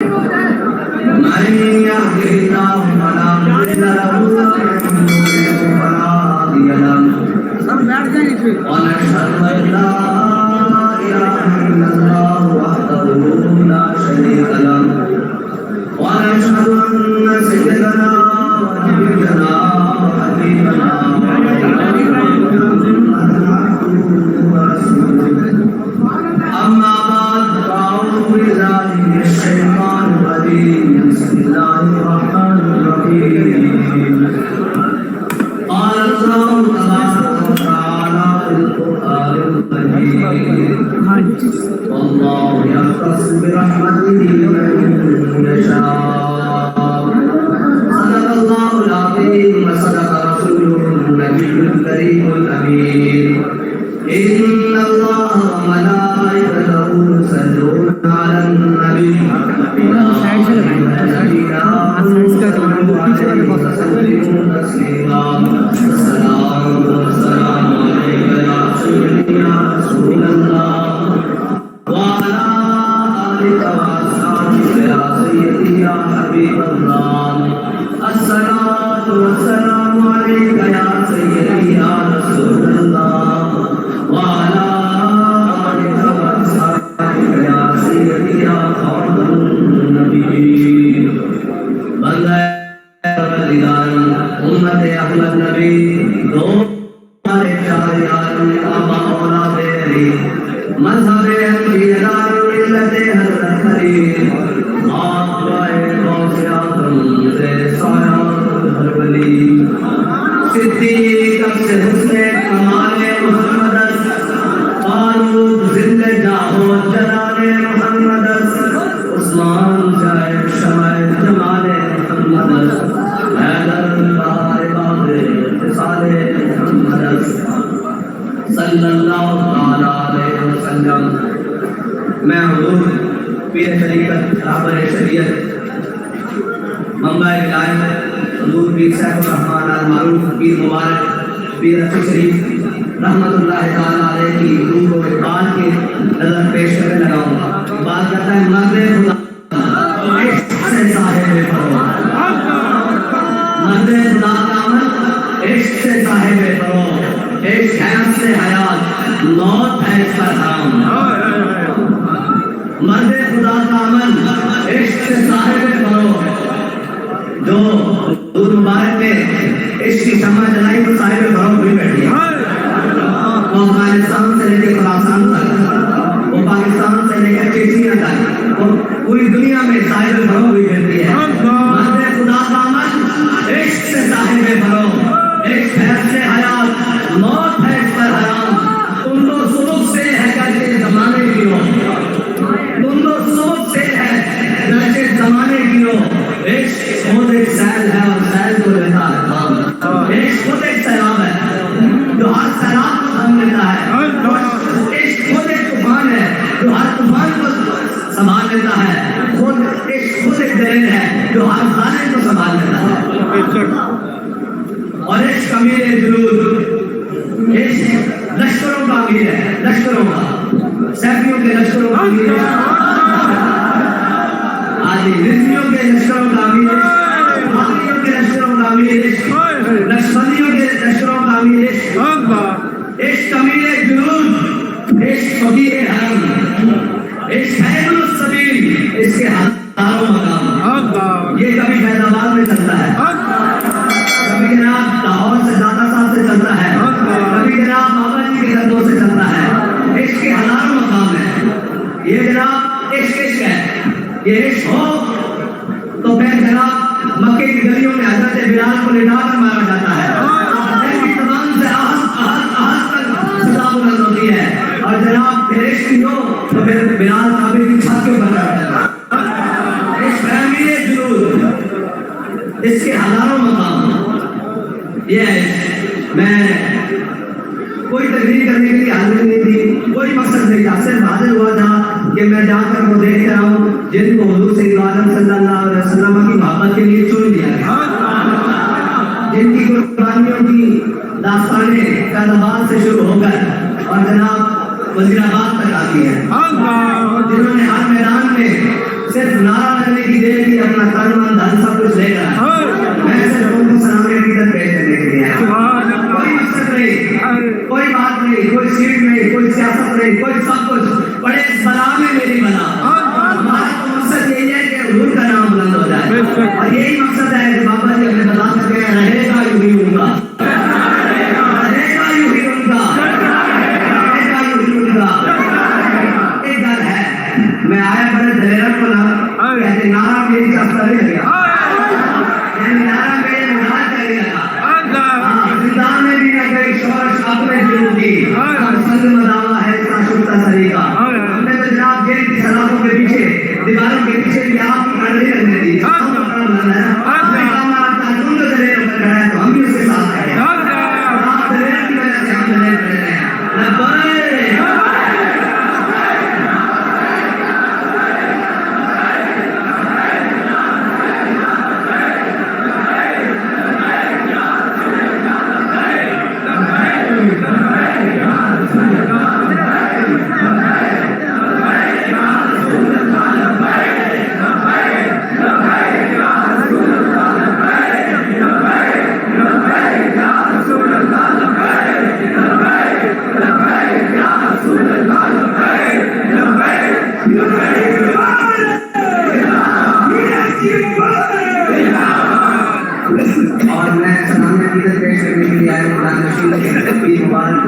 من يهده الله فلا مضل له ومن يضلل فلا هادي له ونشهد ان لا اله الا الله وحده لا شريك له ونشهد ان سيدنا ونبينا وحبيبنا أما بعد فأعوذ بالله من الشيطان الرجيم بسم الله الرحمن الرحيم قال الله تبارك وتعالى في القرآن الكريم والله يختص برحمته من يشاء صدق الله العظيم وصدق رسوله النبي الكريم الأمين إن الله وملائكته يصلون على النبي يا أيها الذين آمنوا صلوا عليه وسلموا تسليما السلام عليك يا رسول الله وعلى آلك وأصحابك يا سيدي يا حبيب الله الصلاة والسلام عليك يا سيدي يا رسول الله وعلى آلك وأصحابك يا سيدي يا خاتم النبيين بندہ امت احمد نبی دو ہمارے چار یار آبا اولاد علی مذہب انبیاء ملت حضرت خلیل آپ رائے غوث اعظم سے سایہ ہر ولی صدیق سے حسن کمال محمد فاروق زندہ جاہو جلال محمد عثمان شاہد شمع جمال محمد حیدر بہار باد اتصال محمد صلی اللہ علیہ وسلم. میں حضور پیر شریعت رہبر شریعت منبع ولایت حضور پیر سیف الرحمن المعروف پیر مبارک پیر رفیع شریف رحمت اللہ تعالیٰ علیہ کی روح و اقبال کی نظر پیش کرنے لگا ہوں. بات کرتا ہے مرد خدا عشق سے صاحب فروغ مرد خدا کا عمل عشق سے صاحب فروغ عشق حیات سے حیات موت ہے اس کا حرام. مرد خدا کا عمل عشق سے صاحب فروغ جو حضور مبارک نے عشق کی شمع جلائی تو صاحب فروغ بھی بیٹھ گیا. وہ افغانستان سے لے کے خراسان تک وہ پاکستان سے لے کر چیچنیا تک وہ پوری دنیا میں صاحب فروغ بھی ملتی ہے. مرد خدا کا عمل عشق سے صاحب فروغ عشق حیات سے حیات موت ہے اس پر حرام. تم تو سبق سے ہے کر کے زمانے کی ہو تم تو سبق سے ہے کر کے زمانے کی ہو. عشق خود ایک سیل ہے اور سیل کو لیتا ہے کام. عشق خود ایک سیلاب ہے جو ہر سیلاب کو تھام لیتا ہے. عشق خود ایک طوفان ہے جو ہر طوفان کو سنبھال لیتا ہے. عشق خود ایک درن ہے جو ہر ظالم کو سنبھال لیتا ہے. اور عشق امیر جلود عشق لشکروں کا امیر ہے لشکروں کا سیفیوں کے لشکروں کا امیر ہے آدھی رزمیوں کے لشکروں کا امیر ہے بھاگیوں کے لشکروں کا امیر ہے لشکریوں کے لشکروں کا امیر ہے. عشق امیر جلود عشق فقیر حرم عشق حیدر السبیل اس کے ہزاروں مقام. یہ کبھی فیض آباد میں چلتا ہے کبھی جناب لاہور سے داتا صاحب سے چلتا ہے کبھی جناب بابا جی کے گھروں سے چلتا ہے. عشق کے ہزاروں مقام ہے. یہ جناب عشق ہے. یہ عشق ہو تو پھر جناب مکے کی گلیوں میں حضرت بلال کو لٹا کر مارا جاتا ہے. تمام سے آہت تک سزا بلند ہوتی ہے. اور جناب پھر عشق ہو تو پھر بلال کعبے کی چھت کے اوپر چڑھتا ہے. عشق امیر جلود اس کے ہزاروں مقام. یہ ہے میں کوئی تقریر کرنے کے لیے حاضر نہیں تھی کوئی مقصد نہیں تھا صرف حاضر ہوا تھا کہ میں جا کر وہ دیکھ رہا ہوں جن کو حضور صلی اللہ علیہ وسلم کی محبت کے لیے چن لیا گیا جن کی قربانیوں کی داستانیں کاروبار سے شروع ہو کر اور جناب وزیر آباد تک آتی ہیں جنہوں نے ہر میدان میں صرف نعرہ لگنے کی دیر کی اپنا تن من دھن سب کچھ لے کر میں صرف تم کو سلام عقیدت پیش کرنے کے لیے کوئی مقصد نہیں، کوئی بات نہیں، کوئی سیٹ نہیں، کوئی سیاست نہیں، کوئی سب کچھ بڑے بلا میں میری بلا. ہمارا تو مقصد یہی ہے کہ حضور کا نام بلند ہو جائے اور یہی مقصد ہے کہ بابا جی ہمیں بتا سکے رہے گا یوں ہی ان کا، رہے گا یوں ہی ان کا، رہے گا یوں ہی ان کا. ایک گل ہے میں آیا بڑے دلیرت کو نہ کہتے نعرہ میری چاہتا نہیں لگا، یعنی نعرہ میرے مدار چلے لگا. زندان میں بھی نہ گئی شورش اپنے جنوں کی سنگ مداوا ہے اتنا شکتا سریقہ. ہم نے تو جناب جیل کی سلاخوں کے پیچھے دیواروں کے پیچھے بھی آپ کی کڑھڑی رکھنے دی. ہم بھی اس کے ساتھ کھڑے ہیں. آپ دلیرت کی وجہ سے ہم دلیر کھڑے ہیں. اور میں سلام عقیدت پیش کرنے کے لیے آیا قرآن مجید کی مبارک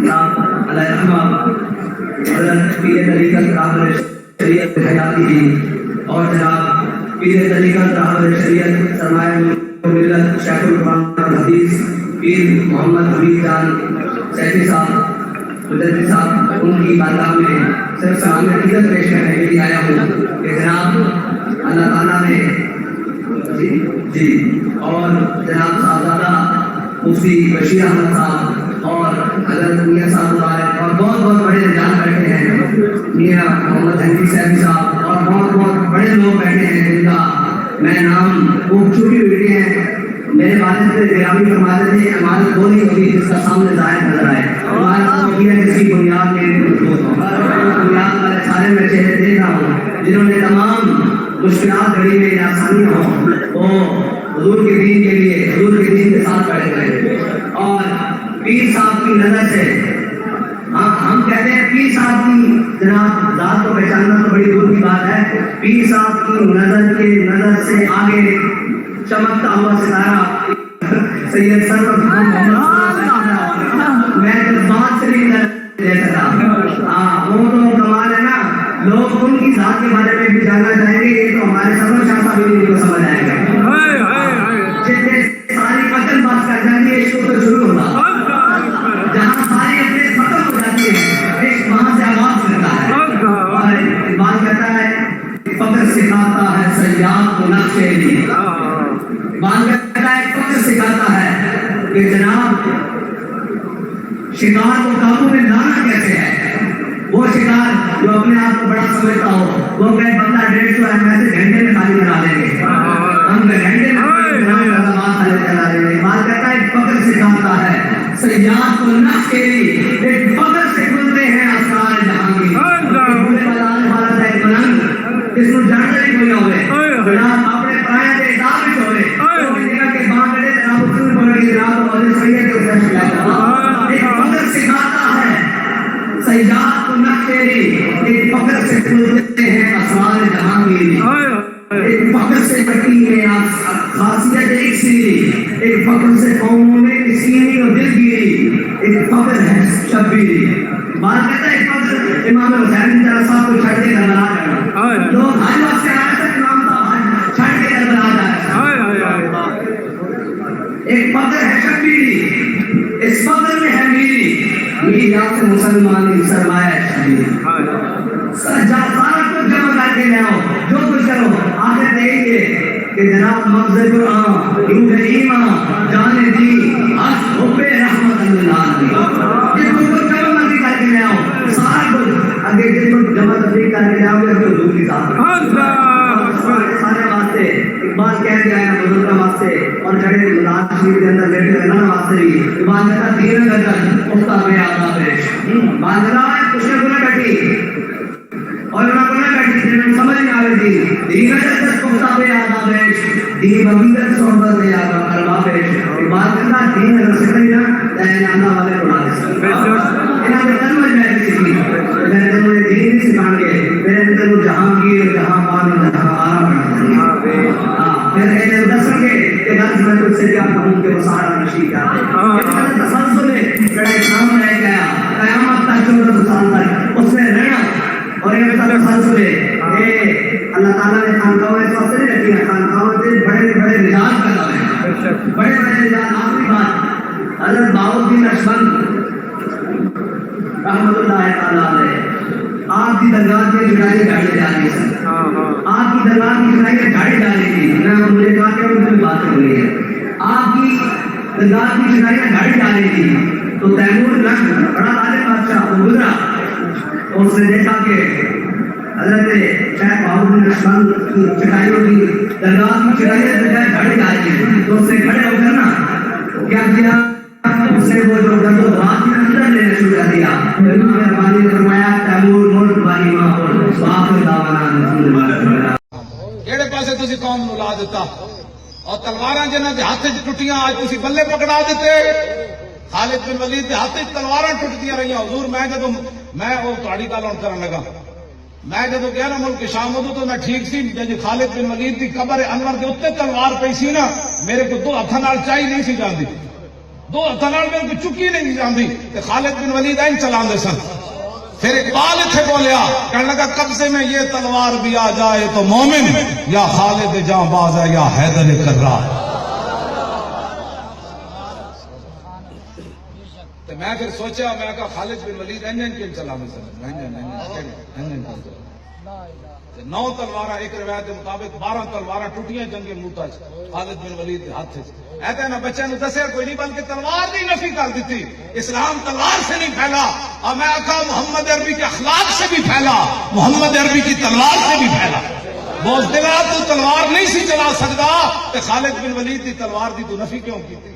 صاحب علیہ الرحمہ حضرت پیر طریقت راہبر شریعت حیاتی جی اور جناب پیر طریقت راہبر شریعت سرمایہ ملت شیخ القرآن الحدیث پیر محمد حبیب جان سیفی صاحب مدرس صاحب ان کی بارگاہ میں صرف سلام عقیدت پیش کرنے کے لیے آیا ہوں کہ جناب اللہ تعالیٰ نے جی اور جناب صاحبزادہ مفتی بشیر احمد صاحب اور حضرت میاں صاحب مبارک اور بہت بہت بڑے رجحان بیٹھے ہیں میاں محمد حنفی صاحب صاحب اور بہت بہت بڑے لوگ بیٹھے ہیں جن کا میں نام وہ چھوٹی بیٹی ہیں. میرے والد سے گرامی فرماتے تھے عمارت وہ نہیں ہوگی جس کا سامنے ظاہر نظر آئے. عمارت وہ ہے جس کی بنیاد میں بنیاد والے سارے میں چہرے دیکھ رہا ہوں جنہوں نے تمام مشکلات گھڑی میں آسانیاں ہوں وہ حضور کے دین کے لیے حضور کے دین کے ساتھ بیٹھ گئے. اور پیر صاحب کی نظر سے ہم کہتے ہیں پیر صاحب کی جناب ذات کو پہچاننا تو بڑی دور کی بات ہے. پیر صاحب کی نظر سے آگے چمکتا ہوا ستارہ سید سرور محمد میں جذبات سے نہیں لے سکتا. وہ تو کمال ہے نا، لوگ ان کی ذات کے بارے میں بھی جاننا چاہیں گے. یہ تو ہمارے سرور شاہ صاحب ان کو سمجھ آئے گا. جتنے ساری قتل بات کر جاتی ہے عشق تو شروع ہوگا. جہاں ساری اپنے ختم ہو جاتی ہے عشق وہاں سے آواز کرتا ہے. اور بات کہتا ہے فخر سکھاتا ہے سیاد کو نقشے بھی. بات کہتا ہے فخر سکھاتا ہے کہ جناب شکار کو قابو میں لانا کیسے ہے. وہ شکار جو اپنے آپ کو بڑا سمجھتا ہو وہ کہے بندہ 150 ایم ایسے گھنٹے میں خالی کرا دیں گے، ہم گھنٹے میں کرا دیں گے. بات کہتا ہے فخر سکھاتا ہے سیاد کو نقش کے لیے ایک فخر سے کھلتے ہیں اسرار جہاں کی. جس کو جاننے نہیں کوئی ہوئے جناب اپنے پرایا کے حساب میں ہوئے تو جگہ کے باہر کڑے جناب اصول پڑھ کے جناب اور سید کے اسے شکایت ایک فخر سکھاتا ہے سیاد کو نقشیری. ایک فخر سے کھلتے ہیں اسرار جہاں کی. ایک فخر سے بٹی ہے خاصیت ایک سیری. ایک فخر سے قوموں میں سینی اور دل گیری. ایک فخر ہے شبیری. بات کہتا ہے ایک فخر امام حسین کی طرح صاحب کو چھڑ کے کربلا کرنا. لوگ ہر وقت سے آیا تھا امام صاحب چھڑ کے کربلا جائے. ایک فخر ہے شبیری. اس فخر میں ہے میری یاد سے مسلمان سرمایہ شبیری. سارا کچھ جمع کر کے لے آؤ جو کچھ کرو آخر نہیں یہ کہ جناب مغز قرآن روح ایمان جان دی حق حب رحمت اللہ جس کو کچھ جمع مرضی کر کے لے آؤ سارا کچھ اگر جس کو جمع تفریق کر کے لے آؤ گے تو حضور کی ذات سارے واسطے اقبال کہہ کے آیا بزرگوں واسطے اور کھڑے مدار شریف کے اندر بیٹھے رہنا واسطے بھی اقبال کہتا دین گردن افتاد میں آدھا پیش. بات کہتا ہے کچھ نہ بیٹھی اور انہوں نے بیٹھی تھی میں سمجھ نہیں آ رہی تھی دیگر دس پختہ پہ آدھا بیش دین بغیر صحبت پہ آدھا کروا بیش بات کرنا دین رسکری نا تین آدھا والے بڑھا دے انہوں نے تنوج میں سیکھی میں تنوج دین سکھان کے میں تنوج جہانگیر جہاں پانی جہاں آرام پھر ایسے دسر کے کہ دس میں تجھ سے کیا کہوں کہ وہ سارا نشی کیا ہے تسلسل بڑے سامنے گیا قیامت تک 14 سال تک اس نے رہنا اور یہ بتا تسلسل اللہ تعالیٰ نے خانقاہوں میں سب سے رکھی ہے خانقاہوں سے بڑے بڑے نجات پیدا ہوئے بڑے بڑے نجات آخری بات حضرت بہاؤالدین نقشبند رحمۃ اللہ تعالیٰ علیہ آپ کی درگاہ کی جڑائی گاڑی جا رہی ہے آپ کی درگاہ کی جڑائی گاڑی جا رہی تھی میں مجھے کہا کہ ان کی بات کر رہی ہے آپ کی درگاہ کی جڑائی گاڑی جا رہی تھی تو تیمور لکھ بڑا عالم بادشاہ وہ گزرا اس نے دیکھا کہ حضرت شیخ بہاؤالدین نقشبند کی چڑھائیوں کی درگاہ کی چڑھائی گاڑی جا رہی ہے تو اس نے کھڑے ہو کر نا کیا کیا اس نے وہ جو گندو بات کے اندر لینا شروع کر دیا مہربانی نے فرمایا تیمور ملک بانی ماحول باخر دعوانا کہڑے پاسے تسی قوم نو لا دیتا اور تلواراں جنہاں دے ہاتھ وچ ٹٹیاں اج تسی بلے پکڑا دیتے خالد بن ولید دے ہاتھ وچ تلواراں ٹٹدیاں رہیاں حضور میں وہ تہاڈی گل ہن کرن لگا میں جدو گیا نا ملک شام ادو تو میں ٹھیک سی جی خالد بن ولید دی قبر انور دے اتنے تلوار پئی سی نا میرے کو 2 ہاتھاں نال چائی نہیں سی جاندی 2 ہاتھاں نال میرے کو چکی نہیں جاندی تے خالد بن ولید این چلاندے سن پھر اقبال اتنے بولیا کہنے لگا قبضے میں یہ تلوار بھی آ جائے تو مومن یا خالد جاں باز ہے یا حیدر کرار تو میں پھر سوچا میں کہا خالد بن ولید انجن کیوں چلاندے سن 9 تلوار ایک روایت کے مطابق 12 تلوار ٹوٹیاں جنگ موتا خالد بن ولید کے ہاتھ ایسے نہ بچے نے دسیا کوئی نہیں بلکہ تلوار نہیں نفی کر دیتی اسلام تلوار سے نہیں پھیلا اور میں کہا محمد عربی کے اخلاق سے بھی پھیلا محمد عربی کی تلوار سے بھی پھیلا بوجھ دلا تو تلوار نہیں سی چلا سکتا کہ خالد بن ولید کی تلوار دی تو نفی کیوں کی تھی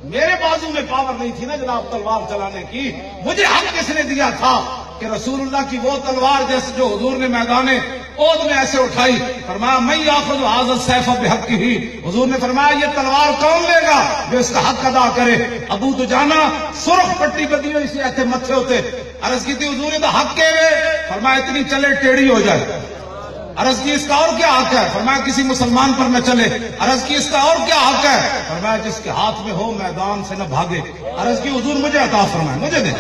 میرے بازو میں پاور نہیں تھی نا جناب تلوار چلانے کی مجھے حق کس نے دیا تھا کہ رسول اللہ کی وہ تلوار جیسے جو حضور نے میدان احد میں ایسے اٹھائی فرمایا میں یاخذ ھذا السیف بحقہ حضور نے فرمایا یہ تلوار کون لے گا جو اس کا حق ادا کرے ابو دجانہ سرخ پٹی بدی ہوئی سی ایسے متھے ہوتے عرض کی تھی حضور نے تو حق کے فرمایا اتنی چلے ٹیڑھی ہو جائے عرض کی اس کا اور کیا حق ہے فرمایا کسی مسلمان پر نہ چلے عرض کی اس کا اور کیا حق ہے فرمایا جس کے ہاتھ میں ہو میدان سے نہ بھاگے عرض کی حضور مجھے عطا فرمائے مجھے دے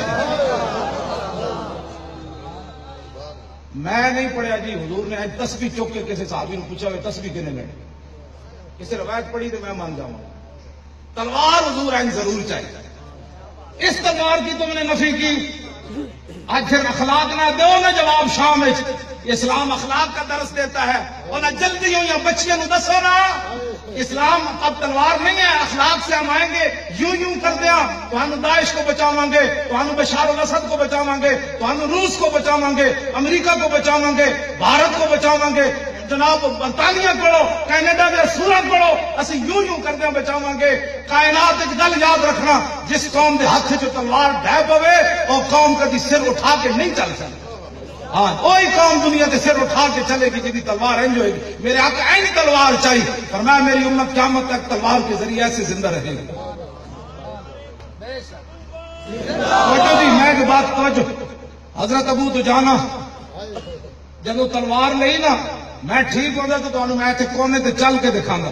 میں نہیں پڑھیا جی حضور نے تسبیح چوک کے کسی صحابی نے پوچھا ہوئے تسبیح کنے لگے کسی روایت پڑھی تو میں مان جاؤں تلوار حضور این ضرور چاہیے اس تلوار کی تم نے نفی کی آج پھر اخلاق نہ دو نہ جواب شام اسلام اخلاق کا درس دیتا ہے اور نہ جلدی ہو یا بچیاں نو دسو نا اسلام اب تلوار نہیں ہے اخلاق سے ہم آئیں گے یوں کر دیا تو ہم داعش کو بچاواں گے تو ہم بشار الاسد کو بچاواں گے تو ہم روس کو بچاواں گے امریکہ کو بچاواں گے بھارت کو بچاواں گے جناب برطانیہ پڑھو کینیڈا میں سورت پڑھو اسی یوں کر دیا بچاواں گے کائنات ایک گل یاد رکھنا جس قوم دے ہاتھ جو تلوار ڈھے پوے وہ قوم کبھی سر اٹھا کے نہیں چل سکتی ہاں کوئی قوم دنیا کے سر اٹھا کے چلے گی جی تلوار اینج ہوئے گی میرے آقا این تلوار چاہیے فرمایا میری امت قیامت تک تلوار کے ذریعے سے زندہ رہے گی توجہ جی میں ایک بات توجہ حضرت ابو دجانہ جب تلوار لئی نا میں ٹھیک ہوں گا تو تمہیں میں اتنے کونے تے چل کے دکھاں گا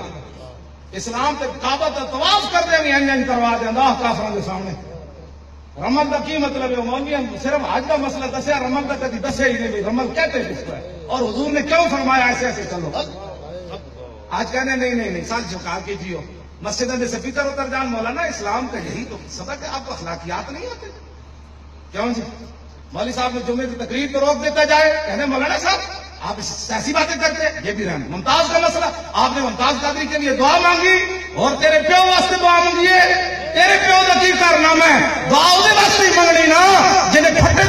اسلام تے کعبہ تے طواف کر دیں گے انج کروا دیں کافروں کے سامنے رمل کا کی مطلب ہے مولوی صرف حج کا مسئلہ دسیا رمل کا کبھی دسیا ہی نہیں رمل کہتے ہیں اس کو اور حضور نے کیوں فرمایا ایسے ایسے چلو آج کہنے نہیں سال جھکا کے جیو مسجد میں سے پیتر اتر جان مولانا اسلام کا یہی تو سبق ہے آپ کو اخلاقیات نہیں آتے کیوں جی مولوی صاحب نے جمعے کی تقریر کو روک دیتا جائے کہنے مولانا صاحب آپ ایسی باتیں کرتے یہ بھی رہنا ممتاز کا مسئلہ آپ نے ممتاز قادری کے لیے دعا مانگی اور تیرے پیو واسطے دعا مانگیے تیرے پیو کا کی کارنامہ ہے دعا واسطے ہی منگنی نا جنہیں پھٹے